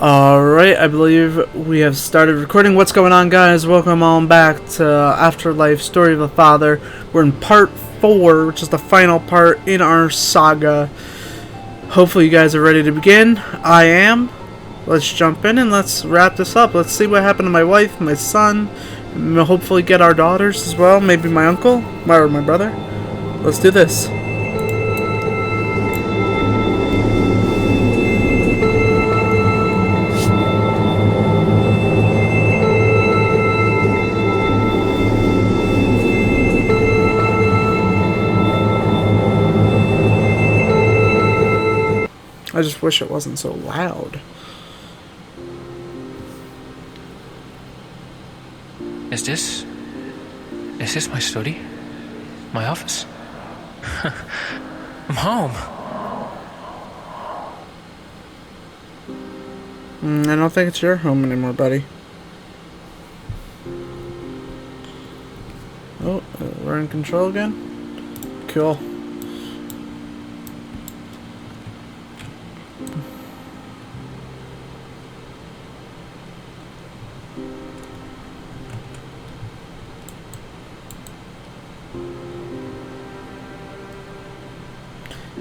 Alright, I believe we have started recording. What's going on, guys? Welcome on back to Afterlife Story of the Father. We're in part 4, which is the final part in our saga. Hopefully you guys are ready to begin. I am. Let's jump in and let's wrap this up. Let's see what happened to my wife, my son, and we'll hopefully get our daughters as well. Maybe my uncle, or my brother. Let's do this. I just wish it wasn't so loud. Is this my study? My office? I'm home. I don't think it's your home anymore, buddy. Oh, we're in control again? Cool.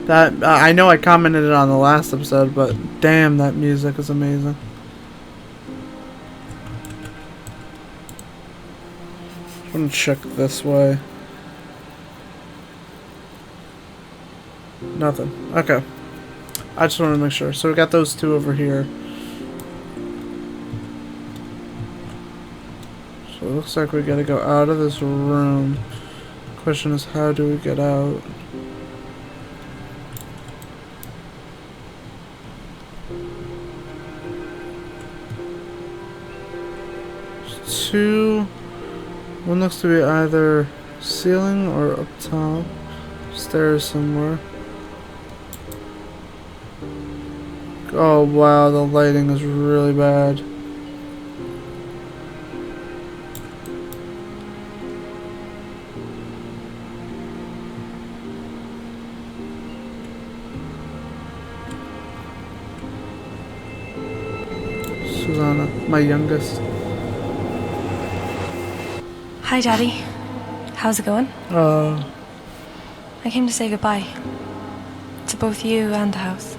That I know I commented it on the last episode, but damn, that music is amazing. I'm gonna check this way. Nothing. Okay. I just want to make sure. So we got those two over here. So it looks like we gotta go out of this room. Question is, how do we get out? Two. One looks to be either ceiling or up top. Stairs somewhere. Oh wow, the lighting is really bad. Susanna, my youngest. Hi, Daddy. How's it going? I came to say goodbye. To both you and the house.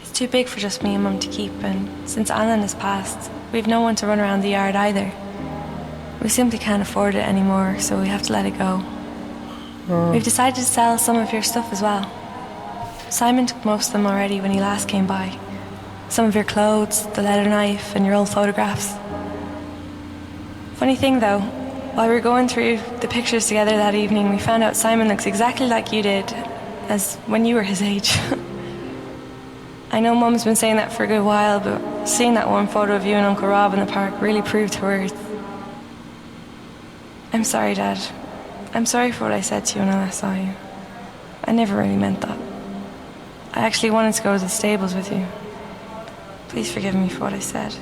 It's too big for just me and Mum to keep, and since Alan has passed, we've no one to run around the yard either. We simply can't afford it anymore, so we have to let it go. We've decided to sell some of your stuff as well. Simon took most of them already when he last came by. Some of your clothes, the leather knife, and your old photographs. Funny thing though, while we were going through the pictures together that evening, we found out Simon looks exactly like you did, as when you were his age. I know Mum's been saying that for a good while, but seeing that one photo of you and Uncle Rob in the park really proved her worth. I'm sorry, Dad. I'm sorry for what I said to you when I last saw you. I never really meant that. I actually wanted to go to the stables with you. Please forgive me for what I said.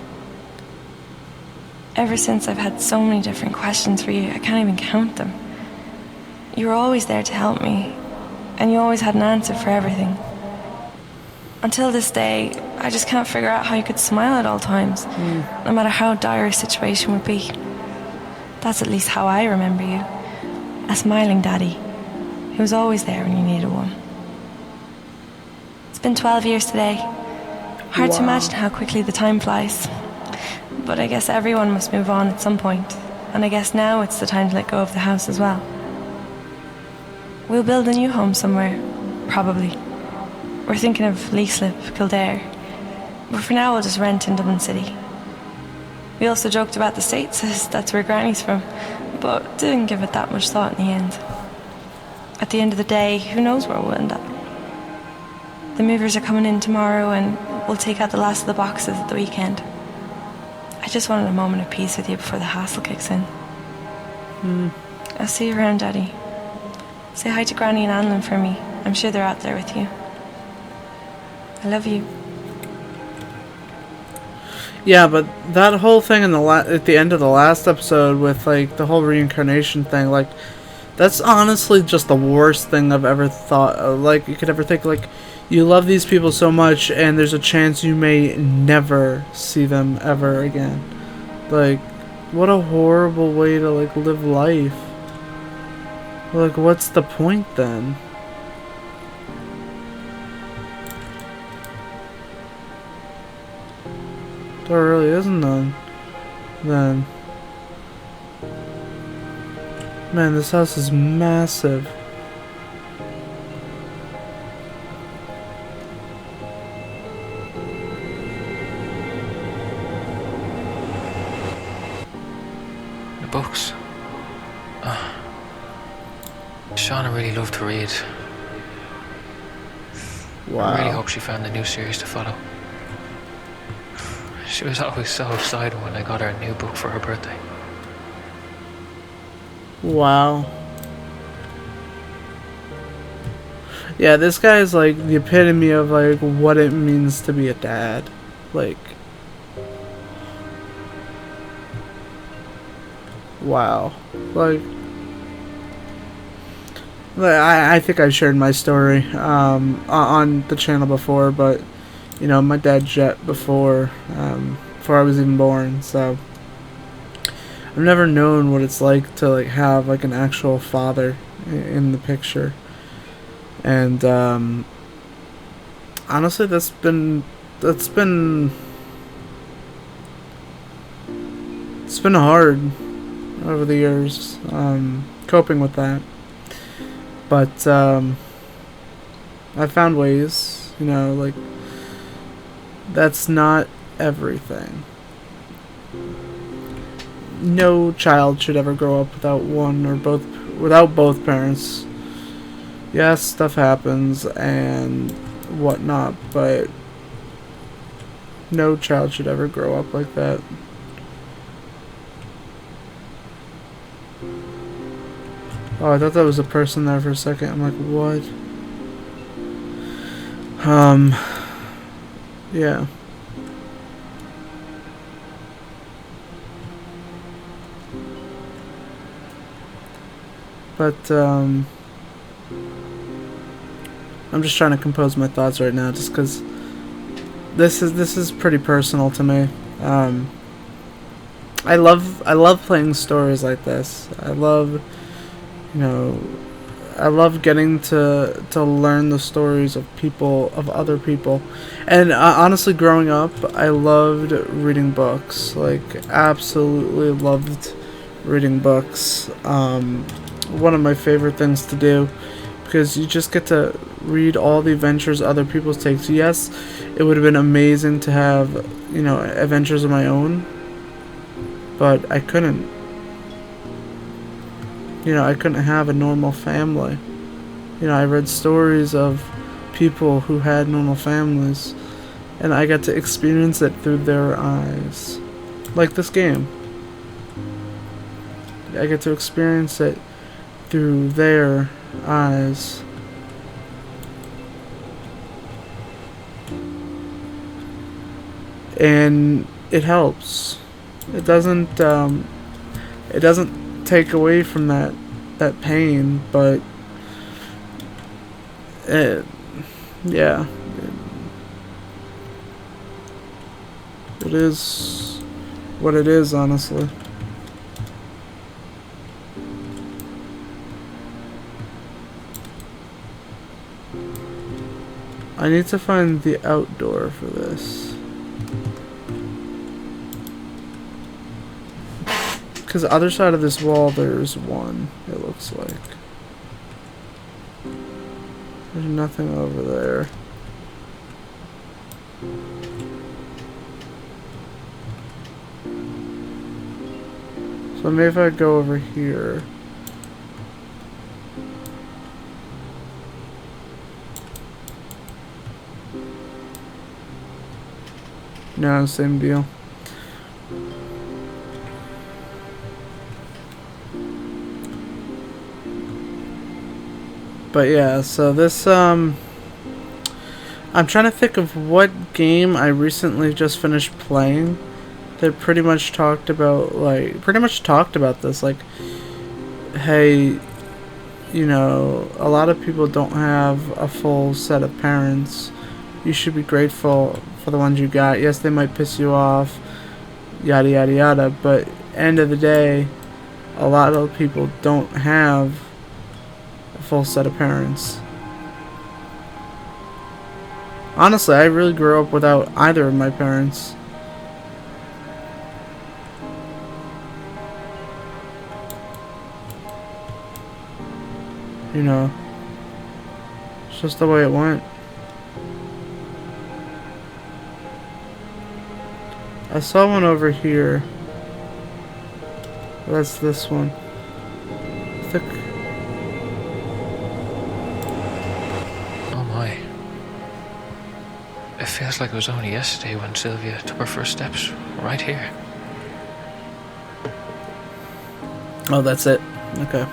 Ever since, I've had so many different questions for you, I can't even count them. You were always there to help me, and you always had an answer for everything. Until this day, I just can't figure out how you could smile at all times, no matter how dire a situation would be. That's at least how I remember you. A smiling daddy, who was always there when you needed one. It's been 12 years today. Hard to imagine how quickly the time flies. But I guess everyone must move on at some point, and I guess now it's the time to let go of the house as well. We'll build a new home somewhere, probably. We're thinking of Leaslip, Kildare, but for now we'll just rent in Dublin City. We also joked about the States, as that's where Granny's from, but didn't give it that much thought in the end. At the end of the day, who knows where we'll end up? The movers are coming in tomorrow, and we'll take out the last of the boxes at the weekend. I just wanted a moment of peace with you before the hassle kicks in. I'll see you around, Daddy. Say hi to Granny and Annalyn for me. I'm sure they're out there with you. I love you. Yeah, but that whole thing in at the end of the last episode with like the whole reincarnation thing, like That's honestly just the worst thing I've ever thought. Like, you could ever think, like, you love these people so much, and there's a chance you may never see them ever again. Like, what a horrible way to, like, live life. Like, what's the point then? There really isn't none. Then. Man, this house is massive. The books. Shauna really loved to read. Wow. I really hope she found a new series to follow. She was always so excited when I got her a new book for her birthday. Wow. Yeah, this guy is like the epitome of like what it means to be a dad. Like, wow. Like, I think I shared my story on the channel before, but you know, my dad jet before I was even born, so I've never known what it's like to like have like an actual father in the picture. And honestly, that's been hard over the years, coping with that. But I found ways, you know, like, that's not everything. No child should ever grow up without both parents. Yes, stuff happens and whatnot, but no child should ever grow up like that. Oh, I thought that was a person there for a second. I'm like, what? Yeah. But, I'm just trying to compose my thoughts right now, just because this is pretty personal to me. I love playing stories like this. I love getting to learn the stories of other people. And honestly, growing up, I loved reading books. Like, absolutely loved reading books. One of my favorite things to do, because you just get to read all the adventures other people take. So yes, it would have been amazing to have, you know, adventures of my own, but I couldn't. You know, I couldn't have a normal family. You know, I read stories of people who had normal families, and I got to experience it through their eyes. Like this game. I get to experience it through their eyes. And it helps. It doesn't take away from that pain, but yeah, it is what it is, honestly. I need to find the outdoor for this. Because the other side of this wall, there's one, it looks like. There's nothing over there. So maybe if I go over here. No, same deal. But yeah, so this, I'm trying to think of what game I recently just finished playing that pretty much talked about this, like, hey, you know, a lot of people don't have a full set of parents. You should be grateful for the ones you got. Yes, they might piss you off, yada yada yada, but end of the day, a lot of people don't have a full set of parents. Honestly, I really grew up without either of my parents. You know, it's just the way it went. I saw one over here. That's this one. Thick. Oh my. It feels like it was only yesterday when Sylvia took her first steps right here. Oh, that's it. Okay.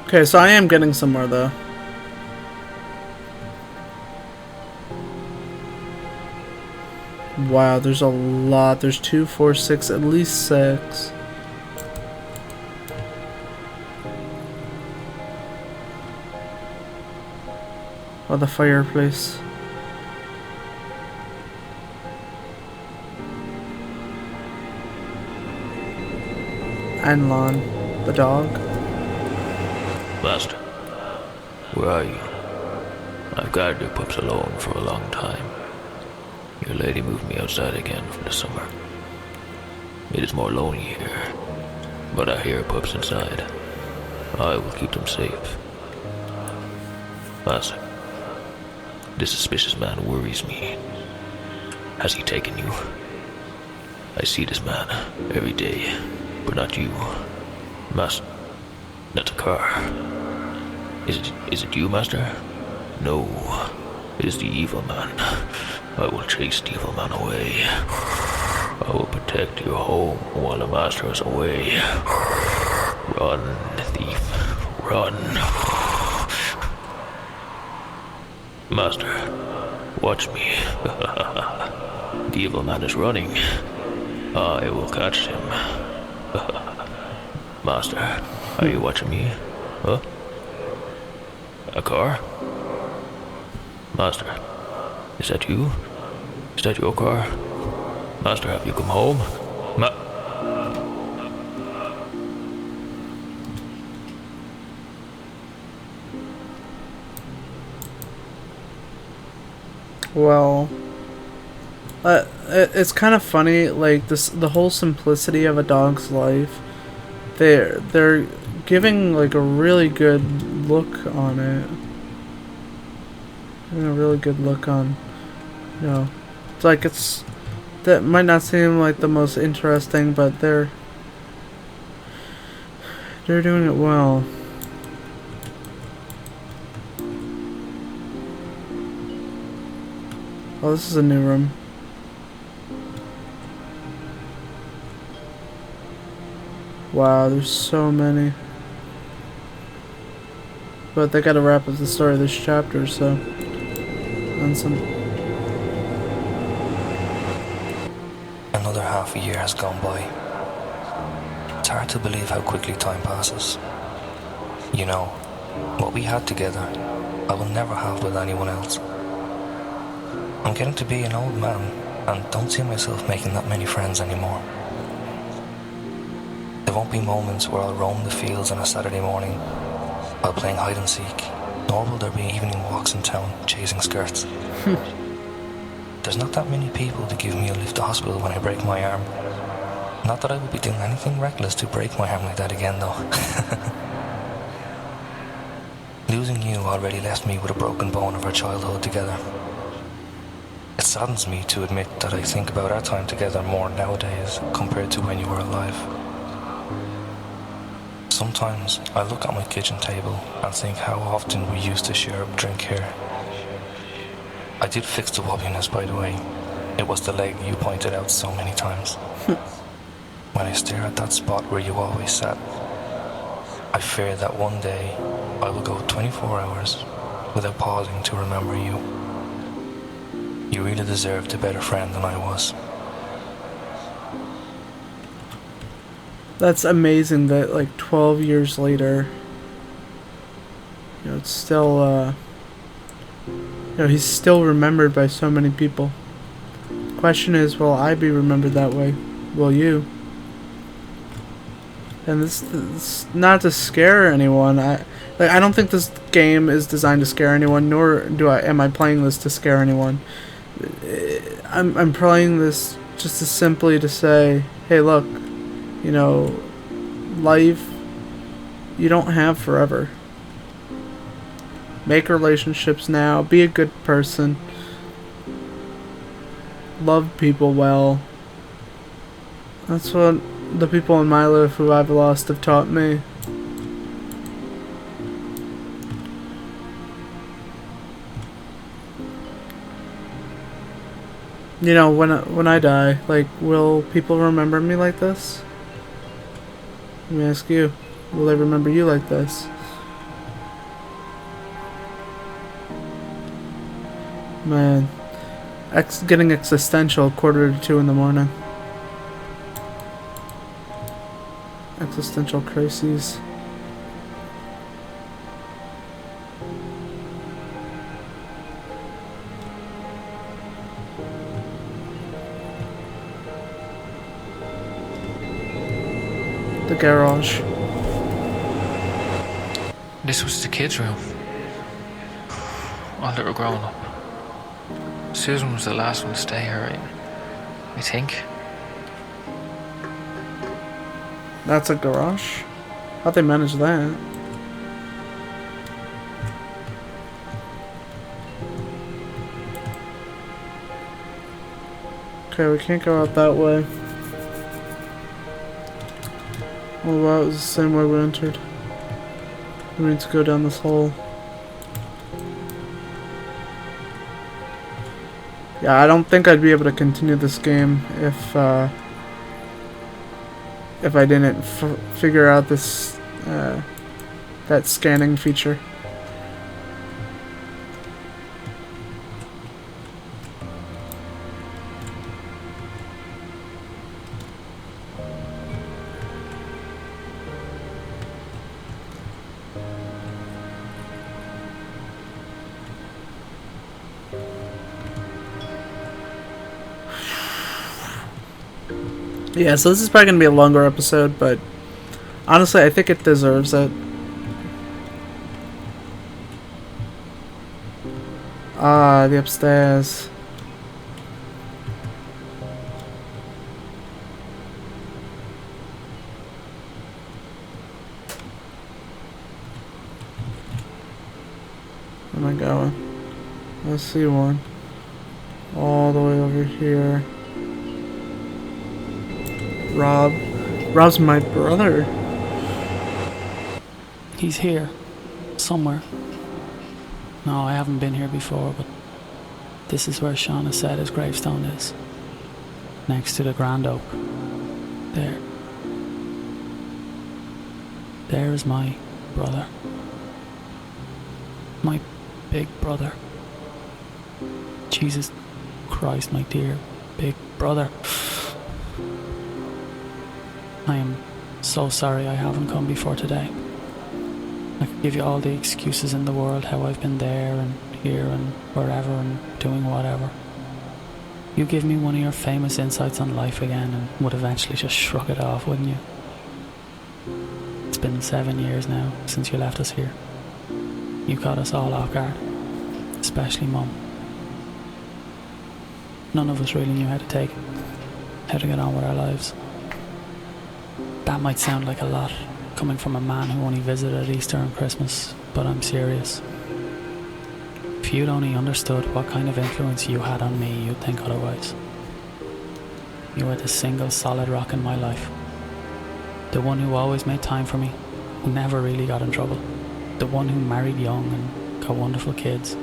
Okay, so I am getting somewhere though. Wow, there's a lot. There's 2, 4, 6, at least 6. Oh, the fireplace. And Lon, the dog. Master, where are you? I've guarded your pups alone for a long time. Your lady moved me outside again for the summer. It is more lonely here, but I hear pups inside. I will keep them safe. Master, this suspicious man worries me. Has he taken you? I see this man every day, but not you. Master, that's a car. Is it you, Master? No, it is the evil man. I will chase the evil man away. I will protect your home while the Master is away. Run, thief, run. Master, watch me. The evil man is running. I will catch him. Master, are you watching me? Huh? A car? Master, is that you? Is that your car? Master, have you come home? Well, it's kind of funny, like the whole simplicity of a dog's life. They're giving like a really good look on it. Giving a really good look on, you know, it's like that might not seem like the most interesting, but they're doing it well. Oh, this is a new room. Wow, there's so many. But they gotta wrap up the story of this chapter, so. And some. Another half a year has gone by. It's hard to believe how quickly time passes. You know, what we had together, I will never have with anyone else. I'm getting to be an old man and don't see myself making that many friends anymore. There won't be moments where I'll roam the fields on a Saturday morning while playing hide and seek, nor will there be evening walks in town chasing skirts. There's not that many people to give me a lift to hospital when I break my arm. Not that I would be doing anything reckless to break my arm like that again though. Losing you already left me with a broken bone of our childhood together. It saddens me to admit that I think about our time together more nowadays compared to when you were alive. Sometimes I look at my kitchen table and think how often we used to share a drink here. I did fix the wobbliness, by the way. It was the leg you pointed out so many times. When I stare at that spot where you always sat, I fear that one day I will go 24 hours without pausing to remember you. You really deserved a better friend than I was. That's amazing that like 12 years later, it's still, he's still remembered by so many people. The question is, will I be remembered that way? Will you? And this is not to scare anyone. I don't think this game is designed to scare anyone, nor am I playing this to scare anyone. I'm playing this just to simply to say, hey, look, life, you don't have forever. Make relationships now. Be a good person. Love people well. That's what the people in my life who I've lost have taught me. When I die, like, will people remember me like this? Let me ask you. Will they remember you like this? Man. Getting existential 1:45 in the morning. Existential crises. The garage. This was the kids' room. While they were growing up. Susan was the last one to stay here, I think. That's a garage? How'd they manage that? Okay, we can't go out that way. Oh wow, it was the same way we entered. We need to go down this hole. Yeah, I don't think I'd be able to continue this game if I didn't figure out this that scanning feature. Yeah, so this is probably going to be a longer episode, but honestly, I think it deserves it. Ah, the upstairs. Where am I going? I see one. All the way over here. Rob's my brother. He's here. Somewhere. No, I haven't been here before, but this is where Shauna said his gravestone is. Next to the Grand Oak. There. There is my brother. My big brother. Jesus Christ, my dear big brother. I am so sorry I haven't come before today. I could give you all the excuses in the world, how I've been there and here and wherever and doing whatever. You give me one of your famous insights on life again and would eventually just shrug it off, wouldn't you? It's been 7 years now since you left us here. You caught us all off guard, especially Mum. None of us really knew how to take it, how to get on with our lives. That might sound like a lot, coming from a man who only visited Easter and Christmas, but I'm serious. If you'd only understood what kind of influence you had on me, you'd think otherwise. You were the single solid rock in my life. The one who always made time for me, who never really got in trouble. The one who married young and got wonderful kids,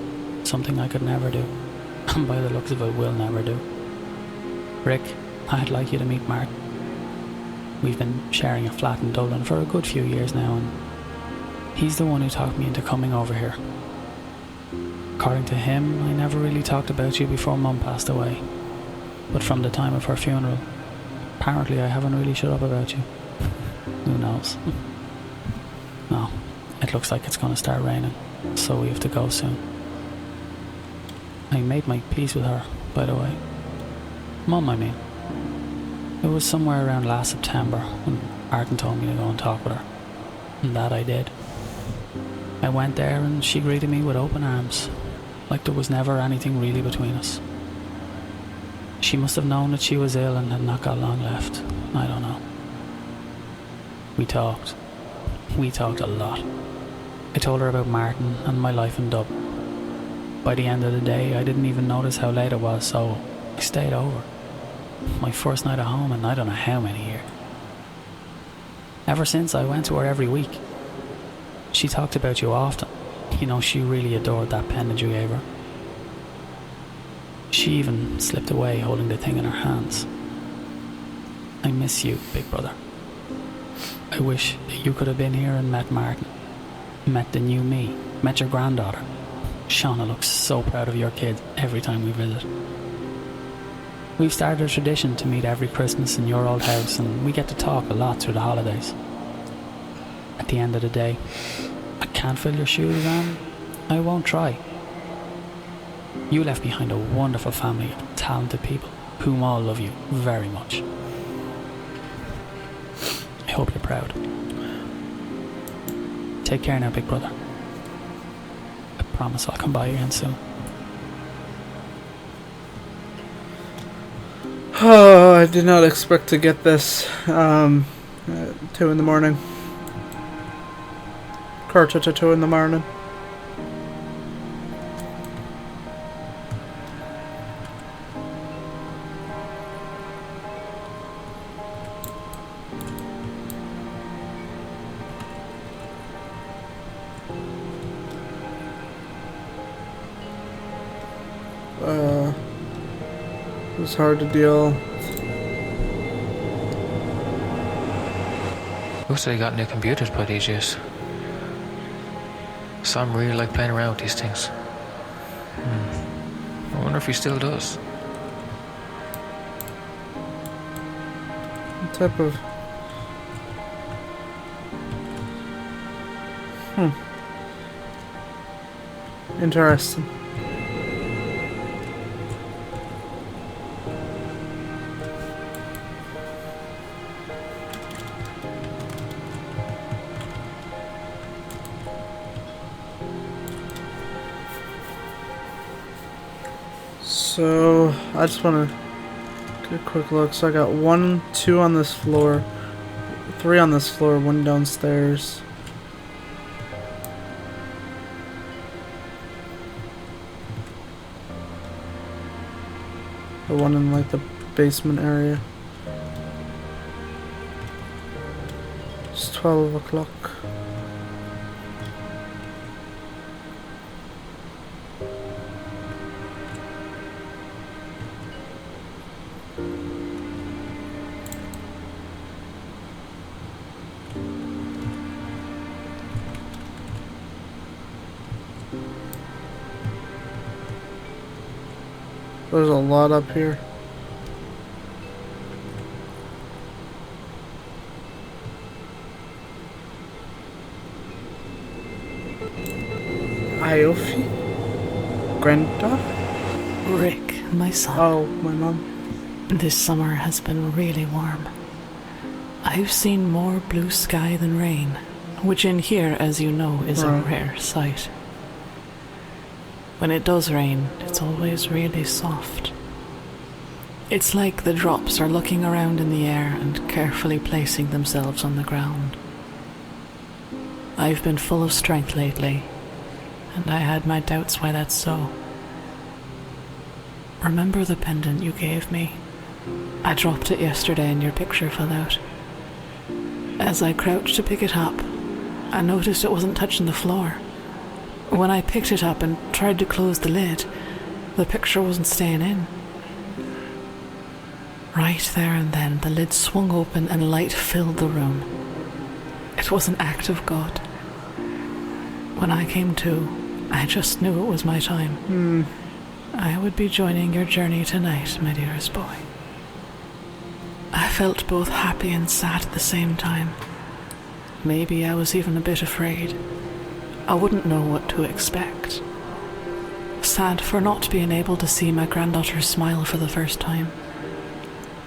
something I could never do, and by the looks of it will never do. Rick, I'd like you to meet Mark. We've been sharing a flat in Dublin for a good few years now, and he's the one who talked me into coming over here. According to him, I never really talked about you before Mum passed away, but from the time of her funeral, apparently I haven't really shut up about you. Who knows? No, it looks like it's going to start raining, so we have to go soon. I made my peace with her, by the way. Mum, I mean. It was somewhere around last September when Martin told me to go and talk with her. And that I did. I went there and she greeted me with open arms, like there was never anything really between us. She must have known that she was ill and had not got long left. I don't know. We talked. We talked a lot. I told her about Martin and my life in Dublin. By the end of the day, I didn't even notice how late it was, so I stayed over. My first night at home in I don't know how many years. Ever since, I went to her every week. She talked about you often. You know, she really adored that pen that you gave her. She even slipped away holding the thing in her hands. I miss you, big brother. I wish that you could have been here and met Martin. Met the new me. Met your granddaughter. Shauna looks so proud of your kids every time we visit. We've started a tradition to meet every Christmas in your old house, and we get to talk a lot through the holidays. At the end of the day, I can't fill your shoes, and I won't try. You left behind a wonderful family of talented people, whom all love you very much. I hope you're proud. Take care now, big brother. I promise I'll come by again soon. Oh, I did not expect to get this at 2 in the morning. Quarter to 2 in the morning. It was hard to deal. Looks like he got new computers by these years. Sam really like playing around with these things. I wonder if he still does. What type of... Interesting. So, I just want to get a quick look. So I got 1, 2 on this floor, 3 on this floor, 1 downstairs. The one in like the basement area. It's 12 o'clock. There's a lot up here. Iofi? Granddaughter? Rick, my son. Oh, my mom. This summer has been really warm. I've seen more blue sky than rain, which in here, as you know, is a rare sight. When it does rain, it's always really soft. It's like the drops are looking around in the air and carefully placing themselves on the ground. I've been full of strength lately, and I had my doubts why that's so. Remember the pendant you gave me? I dropped it yesterday and your picture fell out. As I crouched to pick it up, I noticed it wasn't touching the floor. When I picked it up and tried to close the lid, the picture wasn't staying in. Right there and then, the lid swung open and light filled the room. It was an act of God. When I came to, I just knew it was my time. I would be joining your journey tonight, my dearest boy. I felt both happy and sad at the same time. Maybe I was even a bit afraid. I wouldn't know what to expect. Sad for not being able to see my granddaughter smile for the first time.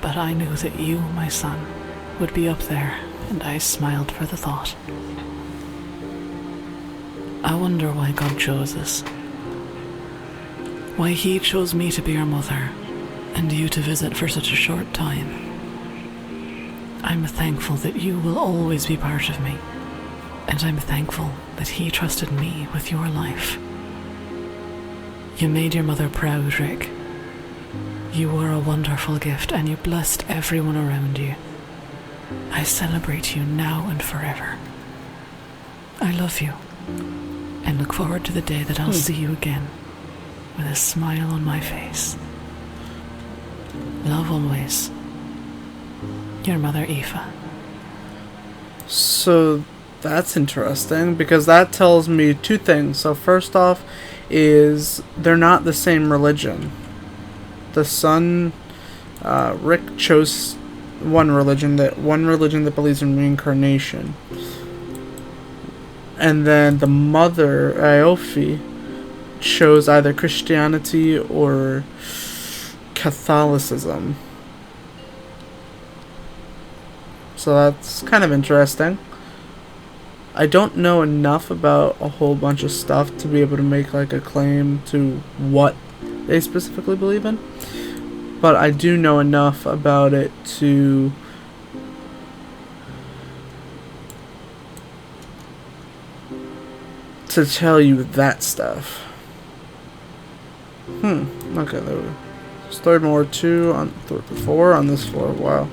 But I knew that you, my son, would be up there, and I smiled for the thought. I wonder why God chose us. Why He chose me to be your mother, and you to visit for such a short time. I'm thankful that you will always be part of me, and I'm thankful that He trusted me with your life. You made your mother proud, Rick. You were a wonderful gift, and you blessed everyone around you. I celebrate you now and forever. I love you, and look forward to the day that I'll see you again, with a smile on my face. Love always. Your mother, Aoife. So that's interesting, because that tells me two things. So first off is they're not the same religion. The son, Rick, chose one religion that believes in reincarnation. And then the mother, Aoife, chose either Christianity or Catholicism. So that's kind of interesting. I don't know enough about a whole bunch of stuff to be able to make like a claim to what they specifically believe in. But I do know enough about it to tell you that stuff. Okay, there we go. Third more 2 on 4 on this floor. Wow.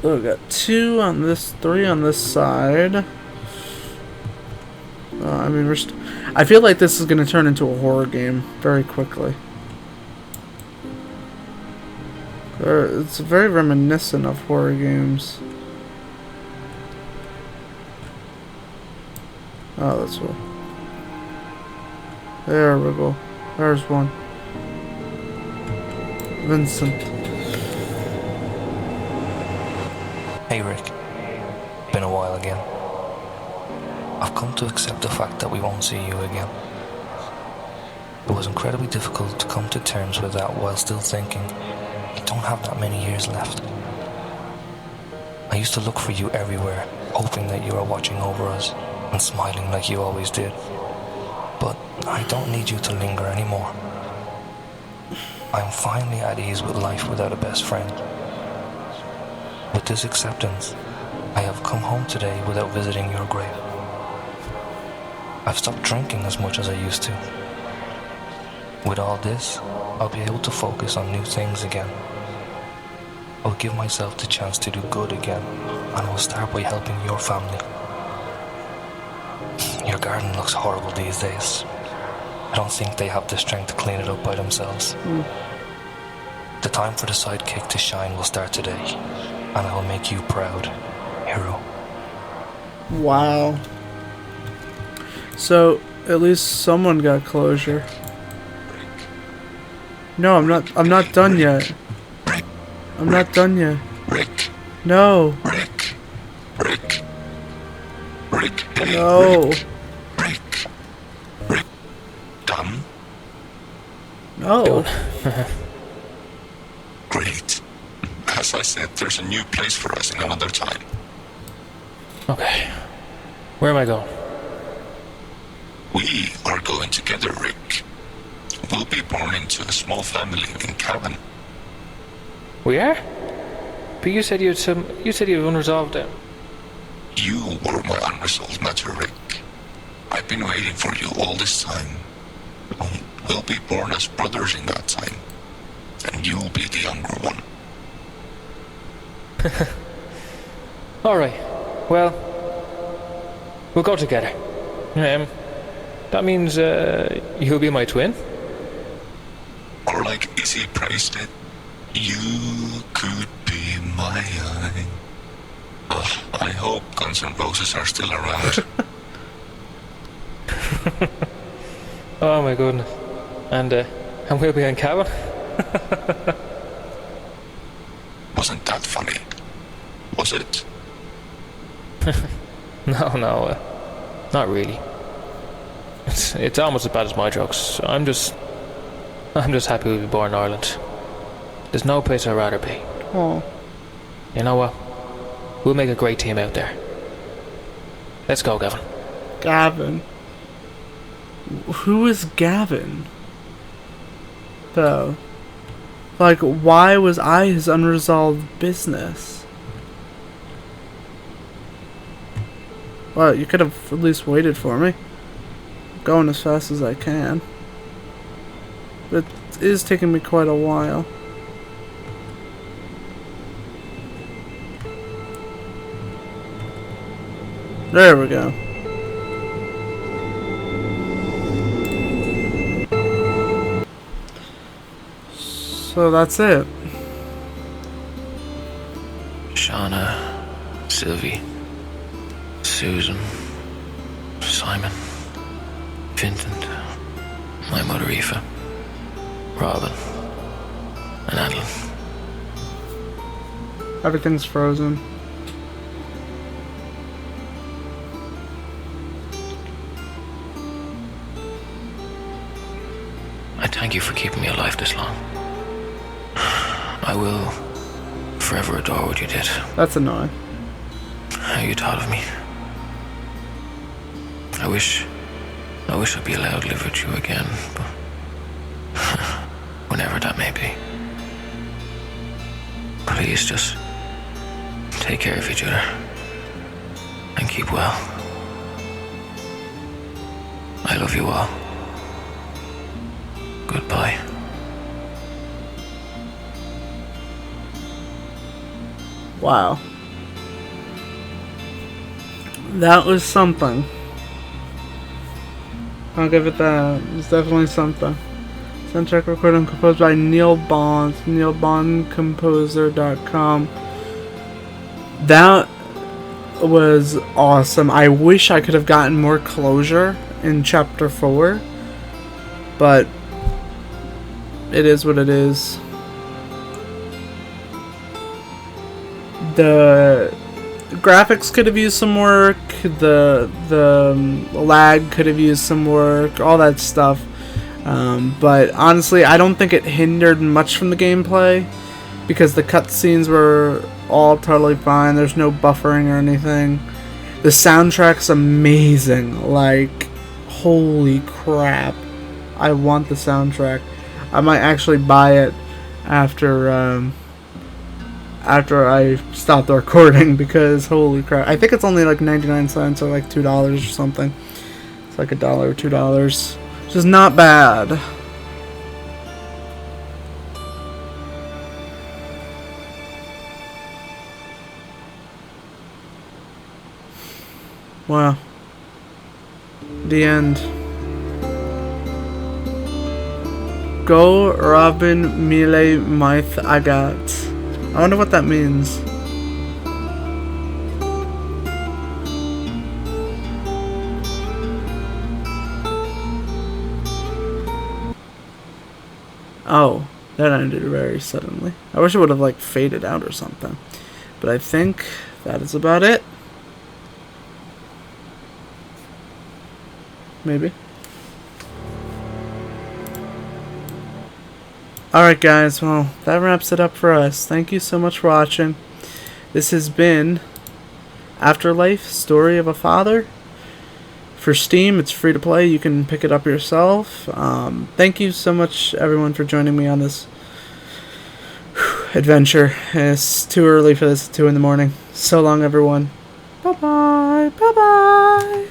So we got 2 on this, 3 on this side. I mean, I feel like this is going to turn into a horror game very quickly. It's very reminiscent of horror games. Oh, that's what. There we go. There's one. Vincent. Hey Rick, been a while again. I've come to accept the fact that we won't see you again. It was incredibly difficult to come to terms with that while still thinking, you don't have that many years left. I used to look for you everywhere, hoping that you were watching over us and smiling like you always did. But I don't need you to linger anymore. I'm finally at ease with life without a best friend. With this acceptance, I have come home today without visiting your grave. I've stopped drinking as much as I used to. With all this, I'll be able to focus on new things again. I'll give myself the chance to do good again, and I'll start by helping your family. Your garden looks horrible these days. I don't think they have the strength to clean it up by themselves. The time for the sidekick to shine will start today. And I will make you proud, hero. Wow. So, at least someone got closure. No, I'm not done yet. I'm not done yet. Rick. No. Rick. Rick. Rick. No. Rick. Rick. Done? No. Great. As I said, there's a new place for us in another time. Okay. Where am I going? We are going together, Rick. We'll be born into a small family in Cavan. We are? But you said you had unresolved them. You were my unresolved matter, Rick. I've been waiting for you all this time. We'll be born as brothers in that time. And you'll be the younger one. Alright. Well, we'll go together. That means you'll be my twin? Or like Izzy praised it, you could be my eye. I hope Guns N' Roses are still around. Oh my goodness. And we'll be in cabin? Wasn't that funny? Was it? No, not really. It's almost as bad as my jokes. I'm just happy we were born in Ireland. There's no place I'd rather be. Oh. You know what? We'll make a great team out there. Let's go, Gavin. Gavin. Who is Gavin? Though. Like, why was I his unresolved business? Well, you could have at least waited for me. I'm going as fast as I can. But it is taking me quite a while. There we go. So that's it. Shauna, Sylvie, Susan, Simon, Vincent, my mother Aoife, Robin, and Adeline. Everything's frozen. I thank you for keeping me alive this long. I will forever adore what you did. That's annoying. How you thought of me. I wish I'd be allowed to live with you again, but whenever that may be. Please just take care of each other and keep well. I love you all. Goodbye. Wow. That was something. I'll give it that. It was definitely something. Soundtrack recording composed by Neil Bond. NeilBondComposer.com. That was awesome. I wish I could have gotten more closure in Chapter 4. But it is what it is. The graphics could have used some work. The lag could have used some work. All that stuff. But honestly, I don't think it hindered much from the gameplay because the cutscenes were all totally fine. There's no buffering or anything. The soundtrack's amazing. Like, holy crap! I want the soundtrack. I might actually buy it after I stop the recording because holy crap. I think it's only like 99 cents or like $2 or something. It's like $1 or $2. Which is not bad. Wow. The end. Go Robin Mile Maith Agat. I wonder what that means. Oh, that ended very suddenly. I wish it would have like faded out or something. But I think that is about it. Maybe. Alright guys, well, that wraps it up for us. Thank you so much for watching. This has been Afterlife, Story of a Father. For Steam, it's free to play. You can pick it up yourself. Thank you so much, everyone, for joining me on this adventure. It's too early for this at 2 in the morning. So long, everyone. Bye-bye. Bye-bye.